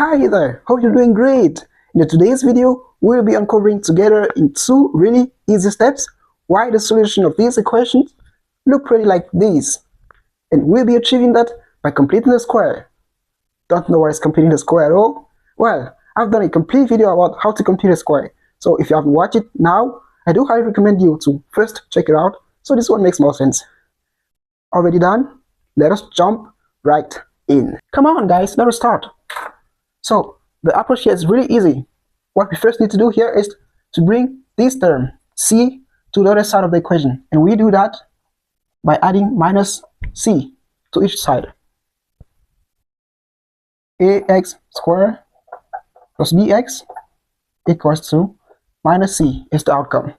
Hi there, hope you're doing great. In today's video, we'll be uncovering together in two really easy steps why the solution of these equations look pretty like this. And we'll be achieving that by completing the square. Don't know what is completing the square at all? Well, I've done a complete video about how to complete a square. So if you haven't watched it now, I do highly recommend you to first check it out, so this one makes more sense. Already done? Let us jump right in. Come on guys, let us start. So the approach here is really easy. What we first need to do here is to bring this term c to the other side of the equation, and we do that by adding minus c to each side. Ax squared plus bx equals to minus c is the outcome.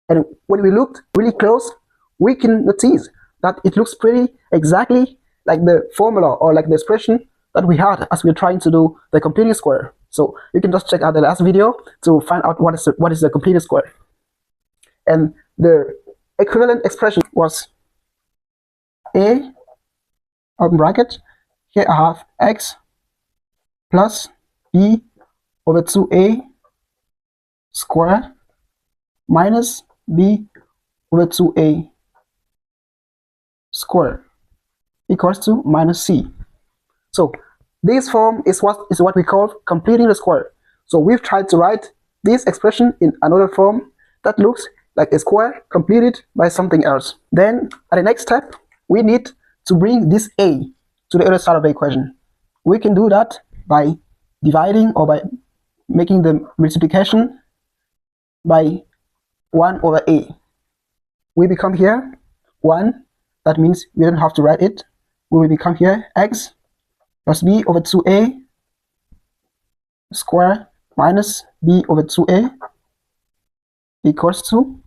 And when we looked really close, we can notice that it looks pretty exactly like the formula or like the expression that we had as we were trying to do the completing square. So you can just check out the last video to find out what is the completing square. And the equivalent expression was a, open bracket, here I have x plus b over 2a squared minus b over 2a squared equals to minus c. So this form is what we call completing the square. So we've tried to write this expression in another form that looks like a square completed by something else. Then at the next step, we need to bring this a to the other side of the equation. We can do that by dividing or by making the multiplication by 1 over a. We become here 1, that means we don't have to write it. We will become here x plus b over 2a squared minus b over 2a equals to,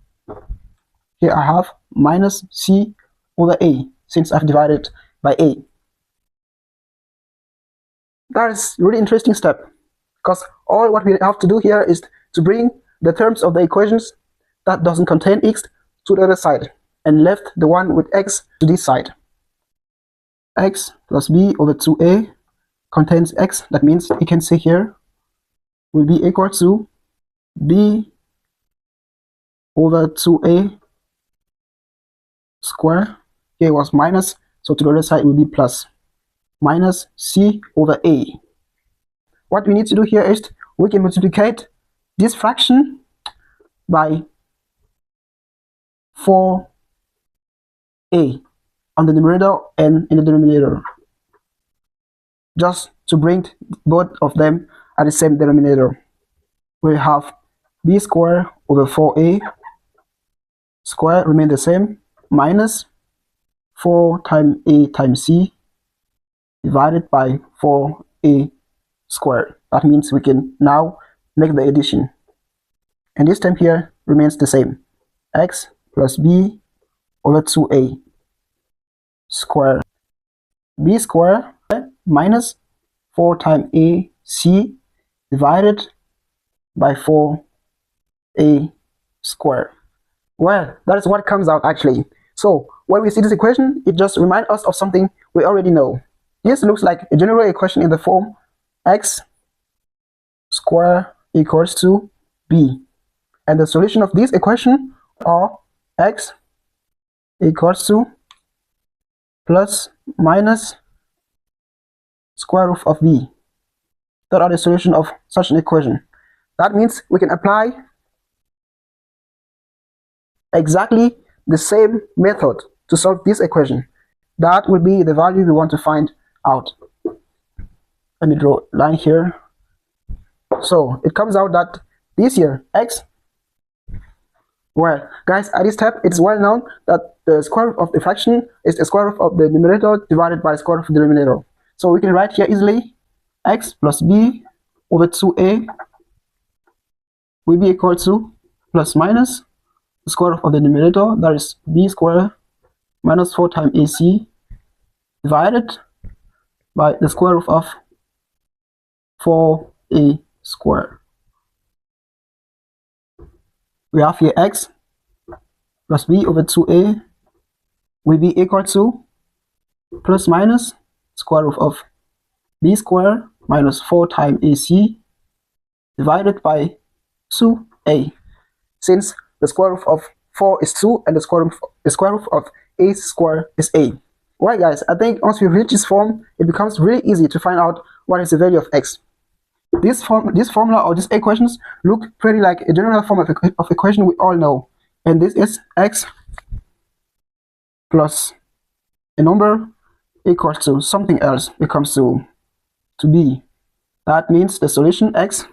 here I have minus c over a, since I've divided by a. That is a really interesting step, because all what we have to do here is to bring the terms of the equations that doesn't contain x to the other side, and left the one with x to this side. X plus b over 2a contains x, that means you can see here will be equal to b over 2a squared. Here was minus, so to the other side will be plus, minus c over a. What we need to do here is we can multiply this fraction by 4a on the numerator and in the denominator, just to bring both of them at the same denominator. We have b squared over 4a squared remain the same, minus 4 times a times c divided by 4a squared. That means we can now make the addition, and this term here remains the same, x plus b over 2a squared, b squared minus 4 times a c divided by 4a squared. Well, that is what comes out actually. So when we see this equation, it just reminds us of something we already know. This looks like a general equation in the form x squared equals to b, and the solution of this equation are x equals to plus minus square root of b. That are the solution of such an equation. That means we can apply exactly the same method to solve this equation. That will be the value we want to find out. Let me draw a line here. So it comes out that this here x, well guys, at this step it's well known that the square root of the fraction is the square root of the numerator divided by the square root of the denominator. So we can write here easily x plus b over 2a will be equal to plus minus the square root of the numerator, that is b squared minus 4 times ac divided by the square root of 4a squared. We have here x plus b over 2a will be equal to plus minus square root of b squared minus 4 times AC divided by 2a. Since the square root of 4 is 2 and the square root of a squared is a. Alright guys, I think once we reach this form, it becomes really easy to find out what is the value of x. This formula or these equations look pretty like a general form of equation we all know. And this is x plus a number equals to something else becomes to b. That means the solution x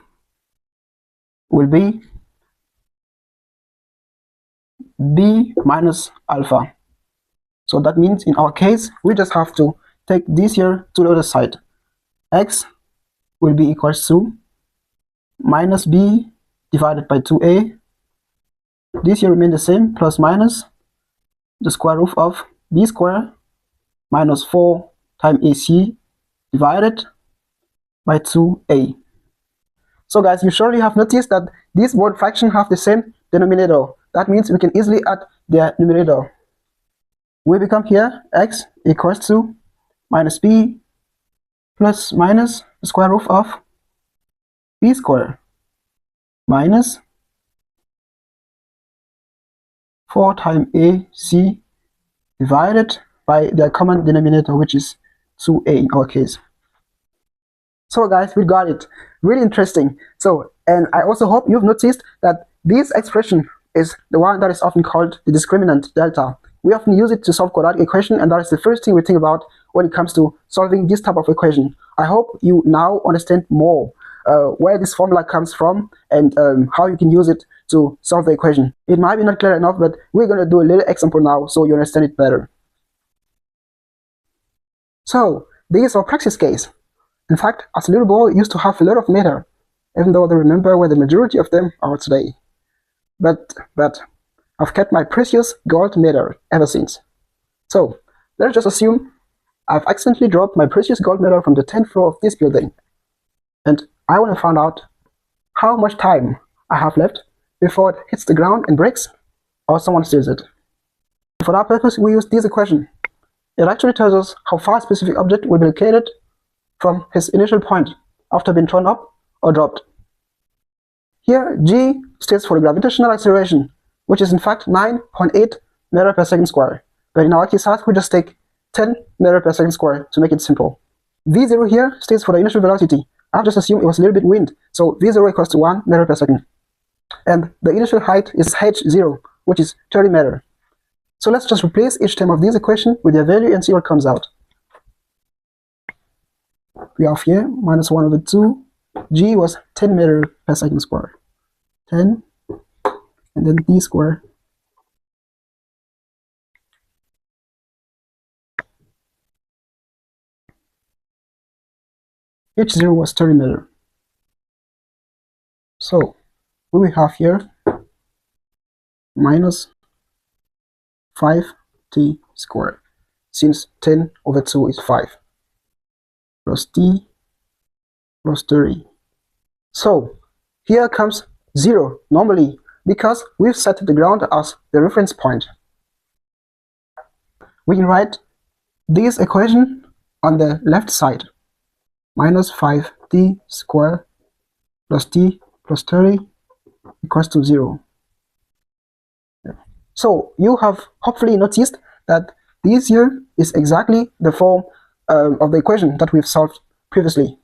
will be b minus alpha. So that means in our case, we just have to take this here to the other side. X will be equals to minus b divided by 2a. This here remain the same, plus minus the square root of b squared minus 4 times ac divided by 2a. So guys, you surely have noticed that these both fractions have the same denominator. That means we can easily add their numerator. We become here x equals to minus b plus minus the square root of b squared minus 4 times ac divided by their common denominator, which is 2a in our case. So guys, we got it. Really interesting. So, and I also hope you've noticed that this expression is the one that is often called the discriminant delta. We often use it to solve quadratic equation, and that is the first thing we think about when it comes to solving this type of equation. I hope you now understand more where this formula comes from and how you can use it to solve the equation. It might be not clear enough, but we're going to do a little example now so you understand it better. So, this is our practice case. In fact, as a little boy, I used to have a lot of meter, even though I don't remember where the majority of them are today. But I've kept my precious gold medal ever since. So, let's just assume I've accidentally dropped my precious gold medal from the 10th floor of this building. And I want to find out how much time I have left before it hits the ground and breaks, or someone steals it. For that purpose, we use this equation. It actually tells us how far a specific object will be located from his initial point after being thrown up or dropped. Here, g stands for the gravitational acceleration, which is in fact 9.8 meter per second square. But in our case, we just take 10 meter per second square to make it simple. V0 here stands for the initial velocity. I've just assumed it was a little bit wind, so V0 equals to 1 meter per second. And the initial height is h0, which is 30 meters. So let's just replace each term of this equation with their value and see what comes out. We have here minus 1 over 2. G was 10 meters per second square. 10, and then d square. H0 was 30 meters. So what we have here minus 5t squared, since 10 over 2 is 5, plus t plus 30. So here comes 0 normally, because we've set the ground as the reference point. We can write this equation on the left side. Minus 5t squared plus t plus 30 equals to 0. So you have hopefully noticed that this here is exactly the form of the equation that we've solved previously.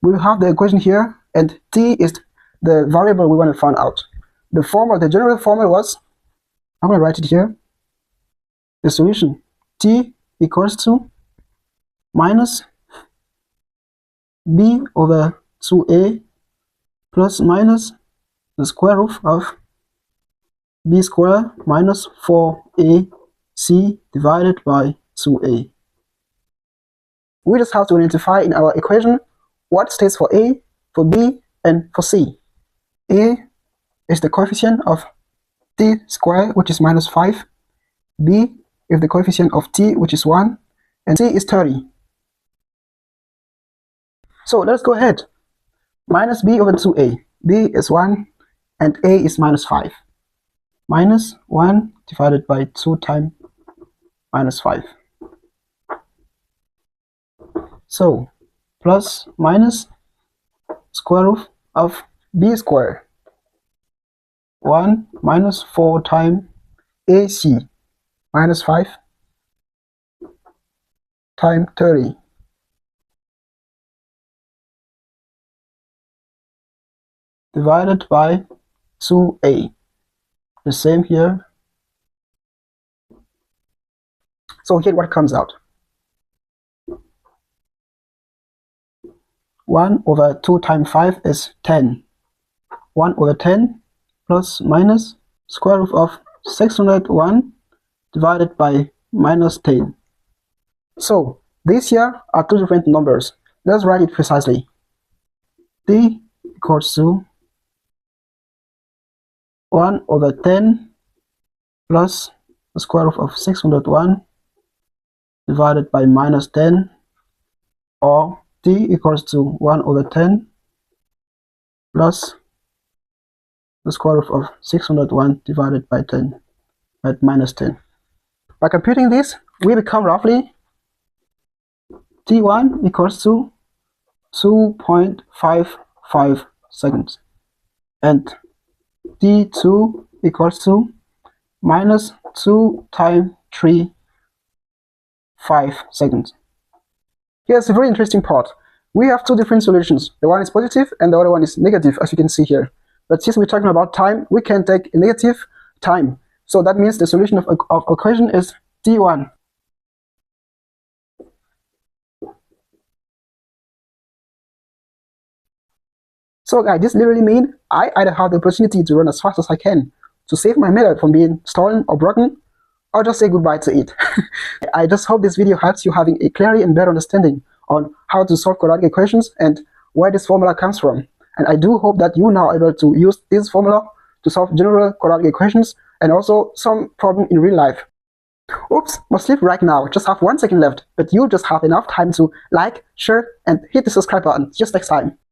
We have the equation here, and t is the variable we want to find out. The form of the general formula was, I'm going to write it here, the solution t equals to minus b over 2a plus minus the square root of b squared minus 4ac divided by 2a. We just have to identify in our equation what stands for a, for b, and for c. A is the coefficient of t squared, which is minus 5. B is the coefficient of t, which is 1. And c is 30. So let's go ahead. Minus b over 2a. b is 1 and a is minus 5. Minus 1 divided by 2 times minus 5. So plus minus square root of b squared. 1 minus 4 times AC minus 5 times 30 divided by 2a. The same here. So here what comes out. 1 over 2 times 5 is 10. 1 over 10 plus minus square root of 601 divided by minus 10. So these here are two different numbers. Let's write it precisely. D equals to 1 over 10 plus the square root of 601 divided by minus 10, or D equals to 1 over 10 plus the square root of 601 divided by 10 at minus 10. By computing this, we become roughly T1 equals to 2.55 seconds and T2 equals to minus 2 times 3, 5 seconds. Here's a very interesting part. We have two different solutions. The one is positive and the other one is negative, as you can see here. But since we're talking about time, we can take a negative time. So that means the solution of equation is T1. So guys, this literally means I either have the opportunity to run as fast as I can to save my method from being stolen or broken, or just say goodbye to it. I just hope this video helps you having a clearer and better understanding on how to solve quadratic equations and where this formula comes from. And I do hope that you now are able to use this formula to solve general quadratic equations and also some problem in real life. Oops, must leave right now. Just have 1 second left, but you just have enough time to like, share, and hit the subscribe button. Just next time.